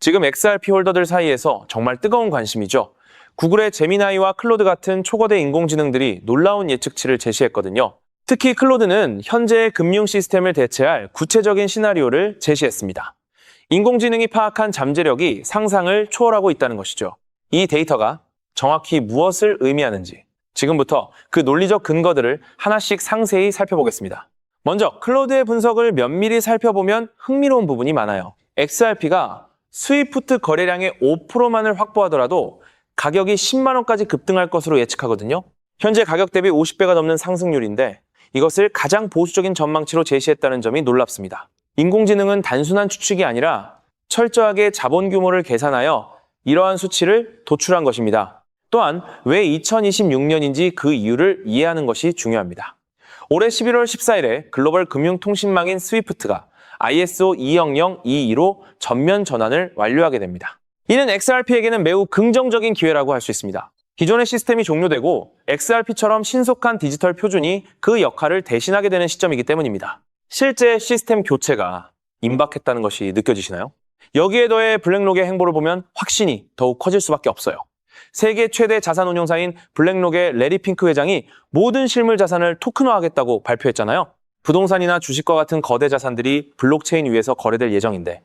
지금 XRP 홀더들 사이에서 정말 뜨거운 관심이죠. 구글의 제미나이와 클로드 같은 초거대 인공지능들이 놀라운 예측치를 제시했거든요. 특히 클로드는 현재의 금융 시스템을 대체할 구체적인 시나리오를 제시했습니다. 인공지능이 파악한 잠재력이 상상을 초월하고 있다는 것이죠. 이 데이터가 정확히 무엇을 의미하는지 지금부터 그 논리적 근거들을 하나씩 상세히 살펴보겠습니다. 먼저 클로드의 분석을 면밀히 살펴보면 흥미로운 부분이 많아요. XRP가 스위프트 거래량의 5%만을 확보하더라도 가격이 10만 원까지 급등할 것으로 예측하거든요. 현재 가격 대비 50배가 넘는 상승률인데 이것을 가장 보수적인 전망치로 제시했다는 점이 놀랍습니다. 인공지능은 단순한 추측이 아니라 철저하게 자본 규모를 계산하여 이러한 수치를 도출한 것입니다. 또한 왜 2026년인지 그 이유를 이해하는 것이 중요합니다. 올해 11월 14일에 글로벌 금융통신망인 스위프트가 ISO 20022로 전면 전환을 완료하게 됩니다. 이는 XRP에게는 매우 긍정적인 기회라고 할 수 있습니다. 기존의 시스템이 종료되고 XRP처럼 신속한 디지털 표준이 그 역할을 대신하게 되는 시점이기 때문입니다. 실제 시스템 교체가 임박했다는 것이 느껴지시나요? 여기에 더해 블랙록의 행보를 보면 확신이 더욱 커질 수밖에 없어요. 세계 최대 자산 운용사인 블랙록의 레리 핑크 회장이 모든 실물 자산을 토큰화하겠다고 발표했잖아요. 부동산이나 주식과 같은 거대 자산들이 블록체인 위에서 거래될 예정인데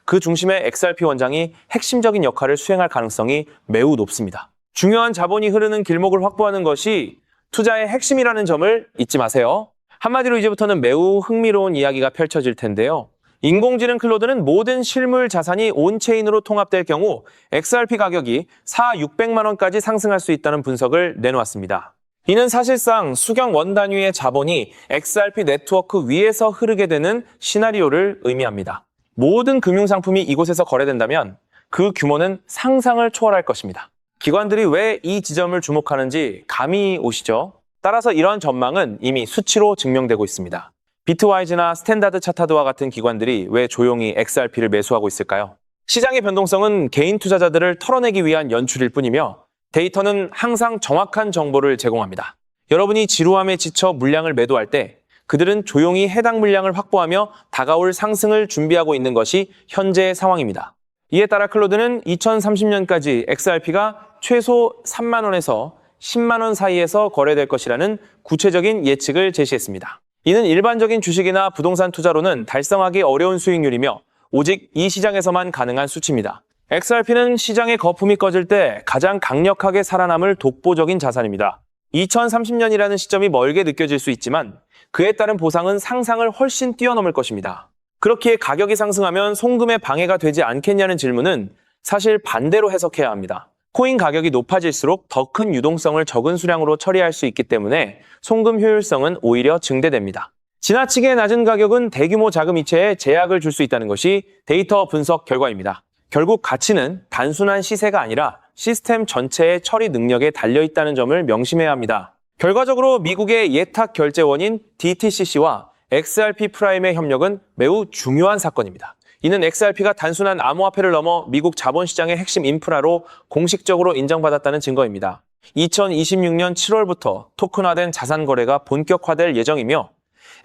그 중심에 XRP 원장이 핵심적인 역할을 수행할 가능성이 매우 높습니다. 중요한 자본이 흐르는 길목을 확보하는 것이 투자의 핵심이라는 점을 잊지 마세요. 한마디로 이제부터는 매우 흥미로운 이야기가 펼쳐질 텐데요. 인공지능 클로드는 모든 실물 자산이 온체인으로 통합될 경우 XRP 가격이 600만 원까지 상승할 수 있다는 분석을 내놓았습니다. 이는 사실상 수경 원 단위의 자본이 XRP 네트워크 위에서 흐르게 되는 시나리오를 의미합니다. 모든 금융상품이 이곳에서 거래된다면 그 규모는 상상을 초월할 것입니다. 기관들이 왜 이 지점을 주목하는지 감이 오시죠? 따라서 이러한 전망은 이미 수치로 증명되고 있습니다. 비트와이즈나 스탠다드 차타드와 같은 기관들이 왜 조용히 XRP를 매수하고 있을까요? 시장의 변동성은 개인 투자자들을 털어내기 위한 연출일 뿐이며 데이터는 항상 정확한 정보를 제공합니다. 여러분이 지루함에 지쳐 물량을 매도할 때 그들은 조용히 해당 물량을 확보하며 다가올 상승을 준비하고 있는 것이 현재의 상황입니다. 이에 따라 클로드는 2030년까지 XRP가 최소 3만 원에서 10만 원 사이에서 거래될 것이라는 구체적인 예측을 제시했습니다. 이는 일반적인 주식이나 부동산 투자로는 달성하기 어려운 수익률이며 오직 이 시장에서만 가능한 수치입니다. XRP는 시장의 거품이 꺼질 때 가장 강력하게 살아남을 독보적인 자산입니다. 2030년이라는 시점이 멀게 느껴질 수 있지만 그에 따른 보상은 상상을 훨씬 뛰어넘을 것입니다. 그렇기에 가격이 상승하면 송금에 방해가 되지 않겠냐는 질문은 사실 반대로 해석해야 합니다. 코인 가격이 높아질수록 더 큰 유동성을 적은 수량으로 처리할 수 있기 때문에 송금 효율성은 오히려 증대됩니다. 지나치게 낮은 가격은 대규모 자금 이체에 제약을 줄 수 있다는 것이 데이터 분석 결과입니다. 결국 가치는 단순한 시세가 아니라 시스템 전체의 처리 능력에 달려있다는 점을 명심해야 합니다. 결과적으로 미국의 예탁 결제원인 DTCC와 XRP 프라임의 협력은 매우 중요한 사건입니다. 이는 XRP가 단순한 암호화폐를 넘어 미국 자본시장의 핵심 인프라로 공식적으로 인정받았다는 증거입니다. 2026년 7월부터 토큰화된 자산 거래가 본격화될 예정이며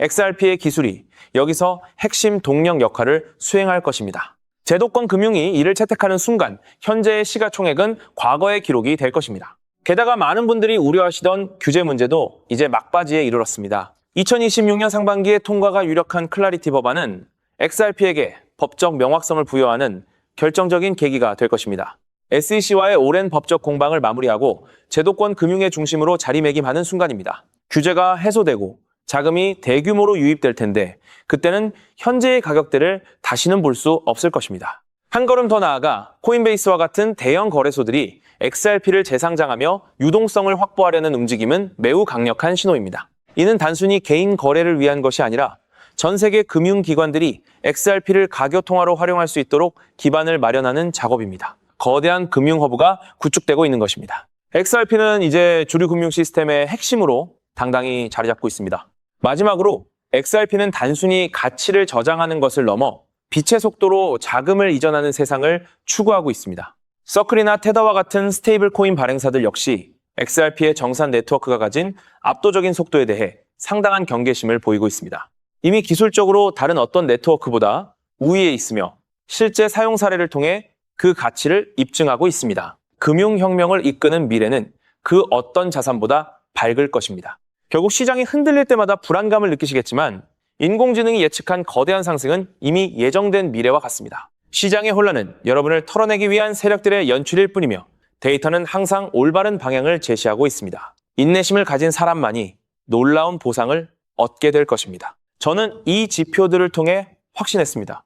XRP의 기술이 여기서 핵심 동력 역할을 수행할 것입니다. 제도권 금융이 이를 채택하는 순간 현재의 시가총액은 과거의 기록이 될 것입니다. 게다가 많은 분들이 우려하시던 규제 문제도 이제 막바지에 이르렀습니다. 2026년 상반기에 통과가 유력한 클라리티 법안은 XRP에게 법적 명확성을 부여하는 결정적인 계기가 될 것입니다. SEC와의 오랜 법적 공방을 마무리하고 제도권 금융의 중심으로 자리매김하는 순간입니다. 규제가 해소되고 자금이 대규모로 유입될 텐데 그때는 현재의 가격대를 다시는 볼 수 없을 것입니다. 한 걸음 더 나아가 코인베이스와 같은 대형 거래소들이 XRP를 재상장하며 유동성을 확보하려는 움직임은 매우 강력한 신호입니다. 이는 단순히 개인 거래를 위한 것이 아니라 전 세계 금융기관들이 XRP를 가교통화로 활용할 수 있도록 기반을 마련하는 작업입니다. 거대한 금융허브가 구축되고 있는 것입니다. XRP는 이제 주류 금융 시스템의 핵심으로 당당히 자리 잡고 있습니다. 마지막으로 XRP는 단순히 가치를 저장하는 것을 넘어 빛의 속도로 자금을 이전하는 세상을 추구하고 있습니다. 서클이나 테더와 같은 스테이블 코인 발행사들 역시 XRP의 정산 네트워크가 가진 압도적인 속도에 대해 상당한 경계심을 보이고 있습니다. 이미 기술적으로 다른 어떤 네트워크보다 우위에 있으며 실제 사용 사례를 통해 그 가치를 입증하고 있습니다. 금융혁명을 이끄는 미래는 그 어떤 자산보다 밝을 것입니다. 결국 시장이 흔들릴 때마다 불안감을 느끼시겠지만 인공지능이 예측한 거대한 상승은 이미 예정된 미래와 같습니다. 시장의 혼란은 여러분을 털어내기 위한 세력들의 연출일 뿐이며 데이터는 항상 올바른 방향을 제시하고 있습니다. 인내심을 가진 사람만이 놀라운 보상을 얻게 될 것입니다. 저는 이 지표들을 통해 확신했습니다.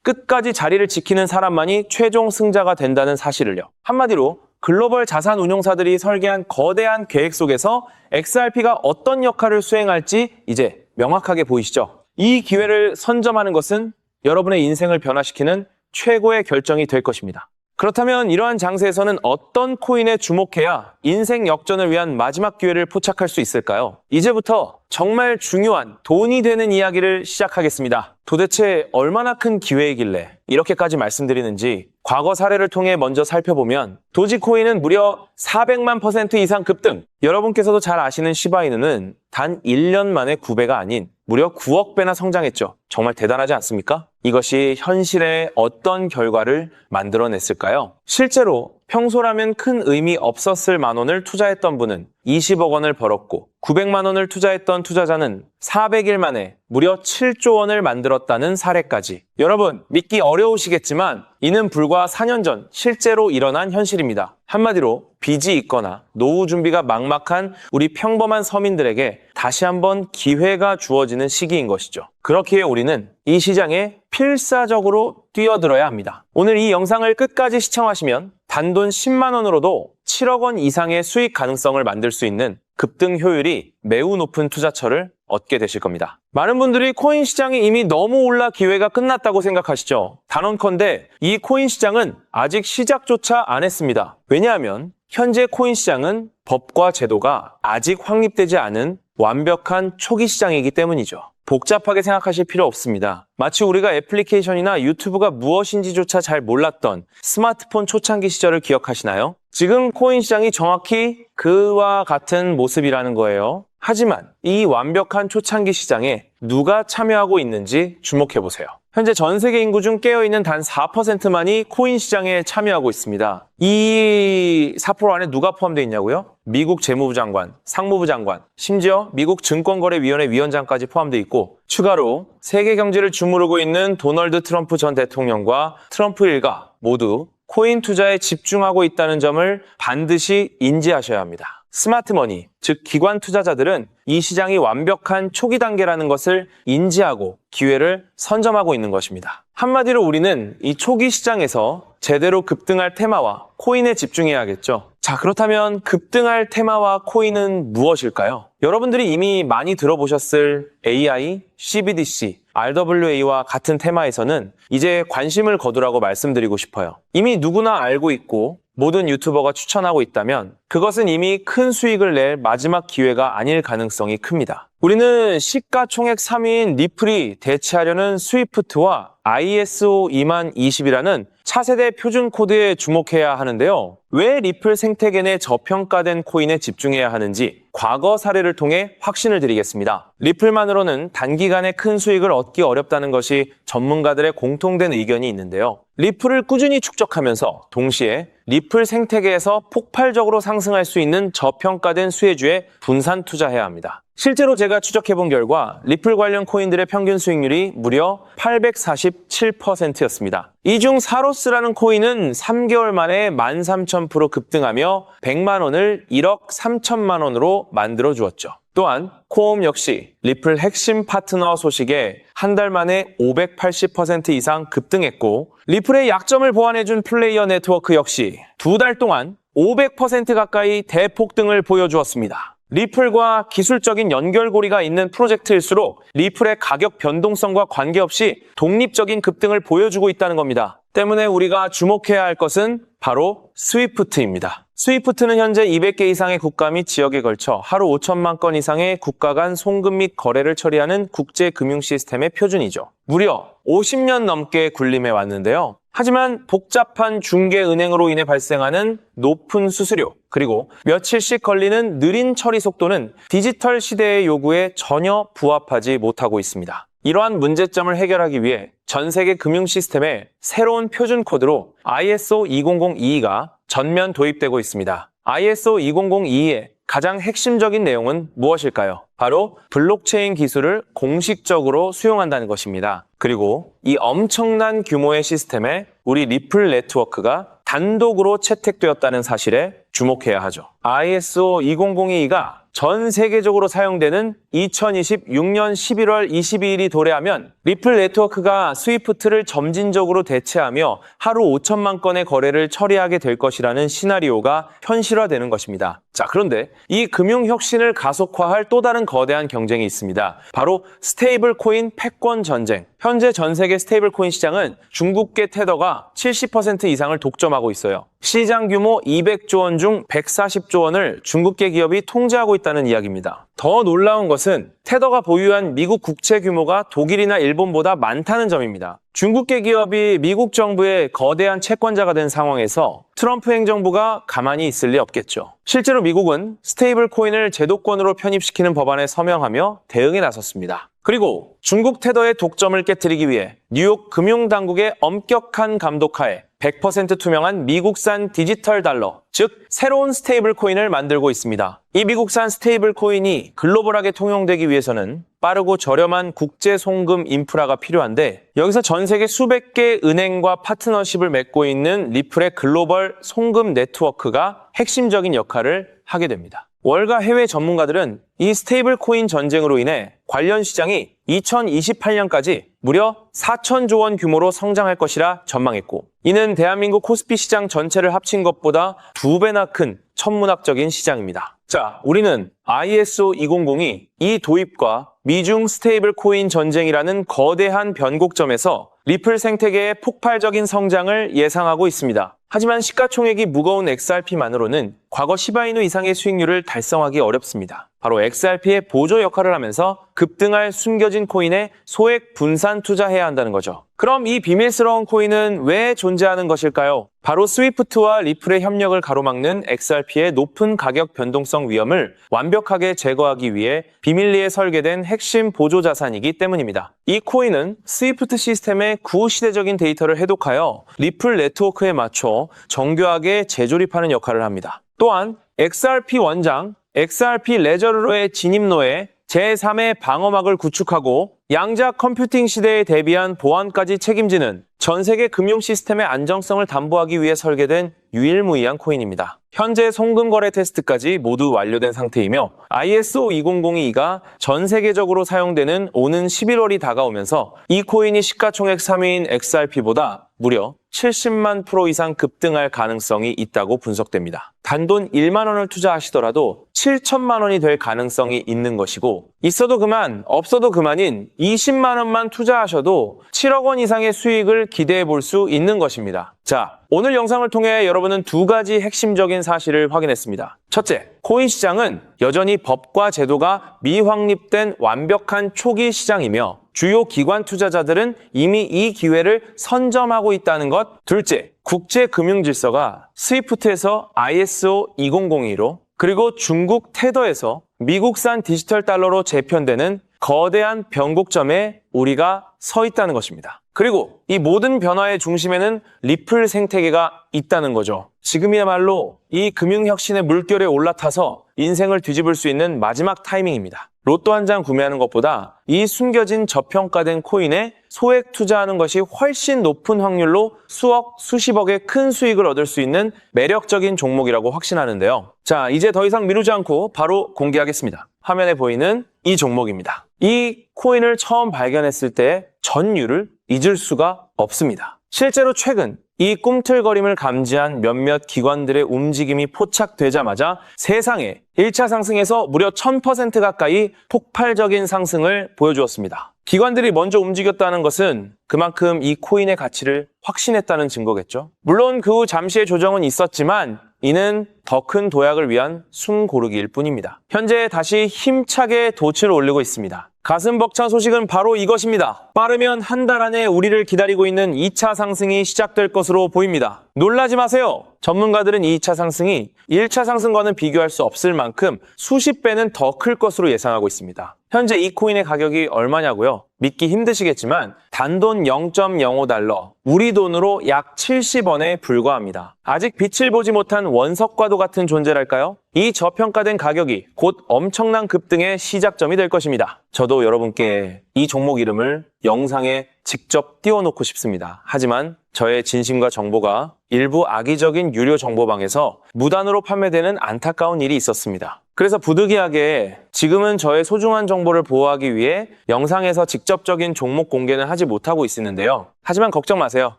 끝까지 자리를 지키는 사람만이 최종 승자가 된다는 사실을요. 한마디로 글로벌 자산 운용사들이 설계한 거대한 계획 속에서 XRP가 어떤 역할을 수행할지 이제 명확하게 보이시죠? 이 기회를 선점하는 것은 여러분의 인생을 변화시키는 최고의 결정이 될 것입니다. 그렇다면 이러한 장세에서는 어떤 코인에 주목해야 인생 역전을 위한 마지막 기회를 포착할 수 있을까요? 이제부터 정말 중요한 돈이 되는 이야기를 시작하겠습니다. 도대체 얼마나 큰 기회이길래 이렇게까지 말씀드리는지 과거 사례를 통해 먼저 살펴보면 도지코인은 무려 400만 % 이상 급등! 여러분께서도 잘 아시는 시바이누는 단 1년 만에 9배가 아닌 무려 9억 배나 성장했죠. 정말 대단하지 않습니까? 이것이 현실에 어떤 결과를 만들어냈을까요? 실제로 평소라면 큰 의미 없었을 만 원을 투자했던 분은 20억 원을 벌었고 900만 원을 투자했던 투자자는 400일 만에 무려 7조 원을 만들었다는 사례까지. 여러분, 믿기 어려우시겠지만 이는 불과 4년 전 실제로 일어난 현실입니다. 한마디로 빚이 있거나 노후 준비가 막막한 우리 평범한 서민들에게 다시 한번 기회가 주어지는 시기인 것이죠. 그렇기에 우리는 이 시장에 필사적으로 뛰어들어야 합니다. 오늘 이 영상을 끝까지 시청하시면 단돈 10만 원으로도 7억 원 이상의 수익 가능성을 만들 수 있는 급등 효율이 매우 높은 투자처를 얻게 되실 겁니다. 많은 분들이 코인 시장이 이미 너무 올라 기회가 끝났다고 생각하시죠? 단언컨대 이 코인 시장은 아직 시작조차 안 했습니다. 왜냐하면 현재 코인 시장은 법과 제도가 아직 확립되지 않은 완벽한 초기 시장이기 때문이죠. 복잡하게 생각하실 필요 없습니다. 마치 우리가 애플리케이션이나 유튜브가 무엇인지조차 잘 몰랐던 스마트폰 초창기 시절을 기억하시나요? 지금 코인 시장이 정확히 그와 같은 모습이라는 거예요. 하지만 이 완벽한 초창기 시장에 누가 참여하고 있는지 주목해보세요. 현재 전 세계 인구 중 깨어있는 단 4%만이 코인 시장에 참여하고 있습니다. 이 4% 안에 누가 포함되어 있냐고요? 미국 재무부 장관, 상무부 장관, 심지어 미국 증권거래위원회 위원장까지 포함되어 있고 추가로 세계 경제를 주무르고 있는 도널드 트럼프 전 대통령과 트럼프 일가 모두 코인 투자에 집중하고 있다는 점을 반드시 인지하셔야 합니다. 스마트머니, 즉 기관 투자자들은 이 시장이 완벽한 초기 단계라는 것을 인지하고 기회를 선점하고 있는 것입니다. 한마디로 우리는 이 초기 시장에서 제대로 급등할 테마와 코인에 집중해야겠죠. 자, 그렇다면 급등할 테마와 코인은 무엇일까요? 여러분들이 이미 많이 들어보셨을 AI, CBDC, RWA와 같은 테마에서는 이제 관심을 거두라고 말씀드리고 싶어요. 이미 누구나 알고 있고 모든 유튜버가 추천하고 있다면 그것은 이미 큰 수익을 낼 마지막 기회가 아닐 가능성이 큽니다. 우리는 시가총액 3위인 리플이 대체하려는 스위프트와 ISO 20020이라는 차세대 표준 코드에 주목해야 하는데요. 왜 리플 생태계 내 저평가된 코인에 집중해야 하는지 과거 사례를 통해 확신을 드리겠습니다. 리플만으로는 단기간에 큰 수익을 얻기 어렵다는 것이 전문가들의 공통된 의견이 있는데요. 리플을 꾸준히 축적하면서 동시에 리플 생태계에서 폭발적으로 상승할 수 있는 저평가된 수혜주에 분산 투자해야 합니다. 실제로 제가 추적해본 결과 리플 관련 코인들의 평균 수익률이 무려 847%였습니다. 이 중 사로스라는 코인은 3개월 만에 13,000% 급등하며 100만 원을 1억 3천만 원으로 만들어 주었죠. 또한 코옴 역시 리플 핵심 파트너 소식에 한 달 만에 580% 이상 급등했고 리플의 약점을 보완해준 플레이어 네트워크 역시 두 달 동안 500% 가까이 대폭등을 보여주었습니다. 리플과 기술적인 연결고리가 있는 프로젝트일수록 리플의 가격 변동성과 관계없이 독립적인 급등을 보여주고 있다는 겁니다. 때문에 우리가 주목해야 할 것은 바로 스위프트입니다. 스위프트는 현재 200개 이상의 국가 및 지역에 걸쳐 하루 5천만 건 이상의 국가 간 송금 및 거래를 처리하는 국제 금융 시스템의 표준이죠. 무려 50년 넘게 군림해 왔는데요. 하지만 복잡한 중개은행으로 인해 발생하는 높은 수수료, 그리고 며칠씩 걸리는 느린 처리 속도는 디지털 시대의 요구에 전혀 부합하지 못하고 있습니다. 이러한 문제점을 해결하기 위해 전 세계 금융 시스템에 새로운 표준 코드로 ISO 20022가 전면 도입되고 있습니다. ISO 20022의 가장 핵심적인 내용은 무엇일까요? 바로 블록체인 기술을 공식적으로 수용한다는 것입니다. 그리고 이 엄청난 규모의 시스템에 우리 리플 네트워크가 단독으로 채택되었다는 사실에 주목해야 하죠. ISO 20022가 전 세계적으로 사용되는 2026년 11월 22일이 도래하면 리플 네트워크가 스위프트를 점진적으로 대체하며 하루 5천만 건의 거래를 처리하게 될 것이라는 시나리오가 현실화되는 것입니다. 자, 그런데 이 금융 혁신을 가속화할 또 다른 거대한 경쟁이 있습니다. 바로 스테이블 코인 패권 전쟁. 현재 전 세계 스테이블 코인 시장은 중국계 테더가 70% 이상을 독점하고 있어요. 시장 규모 200조 원 중 140조 원을 중국계 기업이 통제하고 있다는 이야기입니다. 더 놀라운 것은 테더가 보유한 미국 국채 규모가 독일이나 일본보다 많다는 점입니다. 중국계 기업이 미국 정부의 거대한 채권자가 된 상황에서 트럼프 행정부가 가만히 있을 리 없겠죠. 실제로 미국은 스테이블 코인을 제도권으로 편입시키는 법안에 서명하며 대응에 나섰습니다. 그리고 중국 테더의 독점을 깨뜨리기 위해 뉴욕 금융당국의 엄격한 감독하에 100% 투명한 미국산 디지털 달러, 즉 새로운 스테이블 코인을 만들고 있습니다. 이 미국산 스테이블 코인이 글로벌하게 통용되기 위해서는 빠르고 저렴한 국제 송금 인프라가 필요한데 여기서 전 세계 수백 개의 은행과 파트너십을 맺고 있는 리플의 글로벌 송금 네트워크가 핵심적인 역할을 하게 됩니다. 월가 해외 전문가들은 이 스테이블 코인 전쟁으로 인해 관련 시장이 2028년까지 무려 4천조 원 규모로 성장할 것이라 전망했고 이는 대한민국 코스피 시장 전체를 합친 것보다 2배나 큰 천문학적인 시장입니다. 자, 우리는 ISO 200이 이 도입과 미중 스테이블 코인 전쟁이라는 거대한 변곡점에서 리플 생태계의 폭발적인 성장을 예상하고 있습니다. 하지만 시가총액이 무거운 XRP만으로는 과거 시바이누 이상의 수익률을 달성하기 어렵습니다. 바로 XRP의 보조 역할을 하면서 급등할 숨겨진 코인에 소액 분산 투자해야 한다는 거죠. 그럼 이 비밀스러운 코인은 왜 존재하는 것일까요? 바로 스위프트와 리플의 협력을 가로막는 XRP의 높은 가격 변동성 위험을 완벽하게 제거하기 위해 비밀리에 설계된 핵심 보조 자산이기 때문입니다. 이 코인은 스위프트 시스템의 구시대적인 데이터를 해독하여 리플 네트워크에 맞춰 정교하게 재조립하는 역할을 합니다. 또한 XRP 원장, XRP 레저러의 진입로에 제3의 방어막을 구축하고 양자 컴퓨팅 시대에 대비한 보안까지 책임지는 전 세계 금융 시스템의 안정성을 담보하기 위해 설계된 유일무이한 코인입니다. 현재 송금 거래 테스트까지 모두 완료된 상태이며 ISO 20022가 전 세계적으로 사용되는 오는 11월이 다가오면서 이 코인이 시가총액 3위인 XRP보다 무려 70만 프로 이상 급등할 가능성이 있다고 분석됩니다. 단돈 1만 원을 투자하시더라도 7천만 원이 될 가능성이 있는 것이고 있어도 그만, 없어도 그만인 20만 원만 투자하셔도 7억 원 이상의 수익을 기대해 볼 수 있는 것입니다. 자, 오늘 영상을 통해 여러분은 두 가지 핵심적인 사실을 확인했습니다. 첫째, 코인 시장은 여전히 법과 제도가 미확립된 완벽한 초기 시장이며 주요 기관 투자자들은 이미 이 기회를 선점하고 있다는 것. 둘째, 국제 금융 질서가 스위프트에서 ISO 2002로 그리고 중국 테더에서 미국산 디지털 달러로 재편되는 거대한 변곡점에 우리가 서 있다는 것입니다. 그리고 이 모든 변화의 중심에는 리플 생태계가 있다는 거죠. 지금이야말로 이 금융혁신의 물결에 올라타서 인생을 뒤집을 수 있는 마지막 타이밍입니다. 로또 한 장 구매하는 것보다 이 숨겨진 저평가된 코인에 소액 투자하는 것이 훨씬 높은 확률로 수억, 수십억의 큰 수익을 얻을 수 있는 매력적인 종목이라고 확신하는데요. 자, 이제 더 이상 미루지 않고 바로 공개하겠습니다. 화면에 보이는 이 종목입니다. 이 코인을 처음 발견했을 때 전율을 잊을 수가 없습니다. 실제로 최근 이 꿈틀거림을 감지한 몇몇 기관들의 움직임이 포착되자마자 세상에 1차 상승에서 무려 1000% 가까이 폭발적인 상승을 보여주었습니다. 기관들이 먼저 움직였다는 것은 그만큼 이 코인의 가치를 확신했다는 증거겠죠. 물론 그 후 잠시의 조정은 있었지만 이는 더 큰 도약을 위한 숨고르기일 뿐입니다. 현재 다시 힘차게 돛을 올리고 있습니다. 가슴 벅찬 소식은 바로 이것입니다. 빠르면 한 달 안에 우리를 기다리고 있는 2차 상승이 시작될 것으로 보입니다. 놀라지 마세요. 전문가들은 2차 상승이 1차 상승과는 비교할 수 없을 만큼 수십 배는 더 클 것으로 예상하고 있습니다. 현재 이 코인의 가격이 얼마냐고요? 믿기 힘드시겠지만 단돈 0.05달러, 우리 돈으로 약 70원에 불과합니다. 아직 빛을 보지 못한 원석과도 같은 존재랄까요? 이 저평가된 가격이 곧 엄청난 급등의 시작점이 될 것입니다. 저도 여러분께 이 종목 이름을 영상에 직접 띄워놓고 싶습니다. 하지만 저의 진심과 정보가 일부 악의적인 유료 정보방에서 무단으로 판매되는 안타까운 일이 있었습니다. 그래서 부득이하게 지금은 저의 소중한 정보를 보호하기 위해 영상에서 직접적인 종목 공개는 하지 못하고 있었는데요. 하지만 걱정 마세요.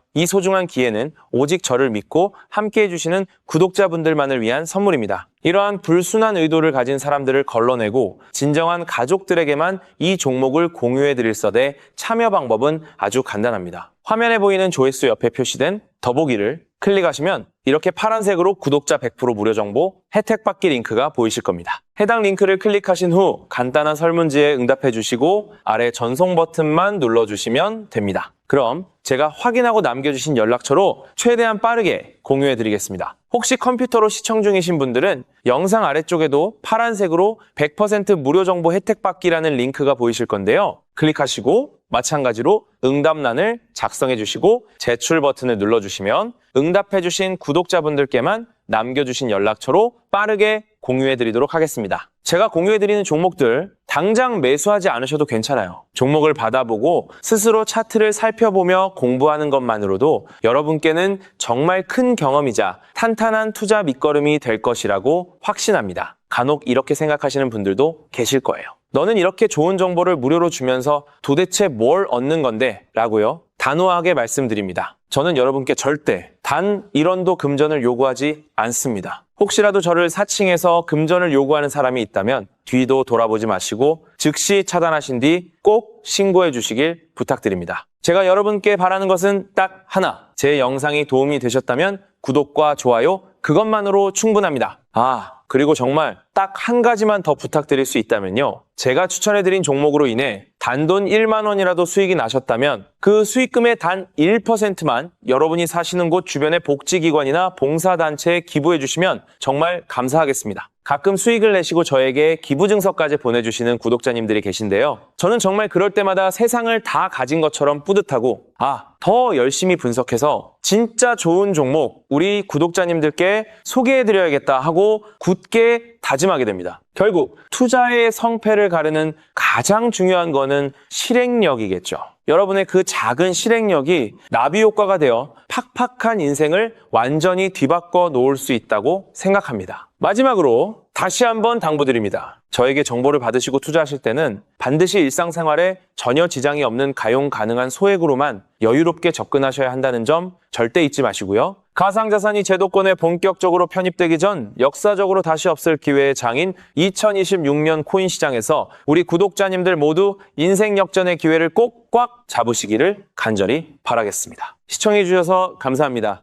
이 소중한 기회는 오직 저를 믿고 함께 해주시는 구독자분들만을 위한 선물입니다. 이러한 불순한 의도를 가진 사람들을 걸러내고 진정한 가족들에게만 이 종목을 공유해드릴 서대 참여 방법은 아주 간단합니다. 화면에 보이는 조회수 옆에 표시된 더보기를 클릭하시면 이렇게 파란색으로 구독자 100% 무료 정보 혜택 받기 링크가 보이실 겁니다. 해당 링크를 클릭하신 후 간단한 설문지에 응답해 주시고 아래 전송 버튼만 눌러주시면 됩니다. 그럼 제가 확인하고 남겨주신 연락처로 최대한 빠르게 공유해 드리겠습니다. 혹시 컴퓨터로 시청 중이신 분들은 영상 아래쪽에도 파란색으로 100% 무료 정보 혜택 받기라는 링크가 보이실 건데요. 클릭하시고 마찬가지로 응답란을 작성해 주시고 제출 버튼을 눌러주시면 응답해 주신 구독자분들께만 남겨주신 연락처로 빠르게 공유해 드리도록 하겠습니다. 제가 공유해 드리는 종목들 당장 매수하지 않으셔도 괜찮아요. 종목을 받아보고 스스로 차트를 살펴보며 공부하는 것만으로도 여러분께는 정말 큰 경험이자 탄탄한 투자 밑거름이 될 것이라고 확신합니다. 간혹 이렇게 생각하시는 분들도 계실 거예요. 너는 이렇게 좋은 정보를 무료로 주면서 도대체 뭘 얻는 건데? 라고요. 단호하게 말씀드립니다. 저는 여러분께 절대 단 1원도 금전을 요구하지 않습니다. 혹시라도 저를 사칭해서 금전을 요구하는 사람이 있다면 뒤도 돌아보지 마시고 즉시 차단하신 뒤 꼭 신고해 주시길 부탁드립니다. 제가 여러분께 바라는 것은 딱 하나. 제 영상이 도움이 되셨다면 구독과 좋아요 그것만으로 충분합니다. 그리고 정말 딱 한 가지만 더 부탁드릴 수 있다면요. 제가 추천해드린 종목으로 인해 단돈 1만 원이라도 수익이 나셨다면 그 수익금의 단 1%만 여러분이 사시는 곳 주변의 복지기관이나 봉사단체에 기부해 주시면 정말 감사하겠습니다. 가끔 수익을 내시고 저에게 기부증서까지 보내주시는 구독자님들이 계신데요. 저는 정말 그럴 때마다 세상을 다 가진 것처럼 뿌듯하고 더 열심히 분석해서 진짜 좋은 종목 우리 구독자님들께 소개해드려야겠다 하고 굳게 다짐하게 됩니다. 결국 투자의 성패를 가르는 가장 중요한 거는 실행력이겠죠. 여러분의 그 작은 실행력이 나비 효과가 되어 팍팍한 인생을 완전히 뒤바꿔 놓을 수 있다고 생각합니다. 마지막으로 다시 한번 당부드립니다. 저에게 정보를 받으시고 투자하실 때는 반드시 일상생활에 전혀 지장이 없는 가용 가능한 소액으로만 여유롭게 접근하셔야 한다는 점 절대 잊지 마시고요. 가상자산이 제도권에 본격적으로 편입되기 전 역사적으로 다시 없을 기회의 장인 2026년 코인 시장에서 우리 구독자님들 모두 인생 역전의 기회를 꼭 꽉 잡으시기를 간절히 바라겠습니다. 시청해 주셔서 감사합니다.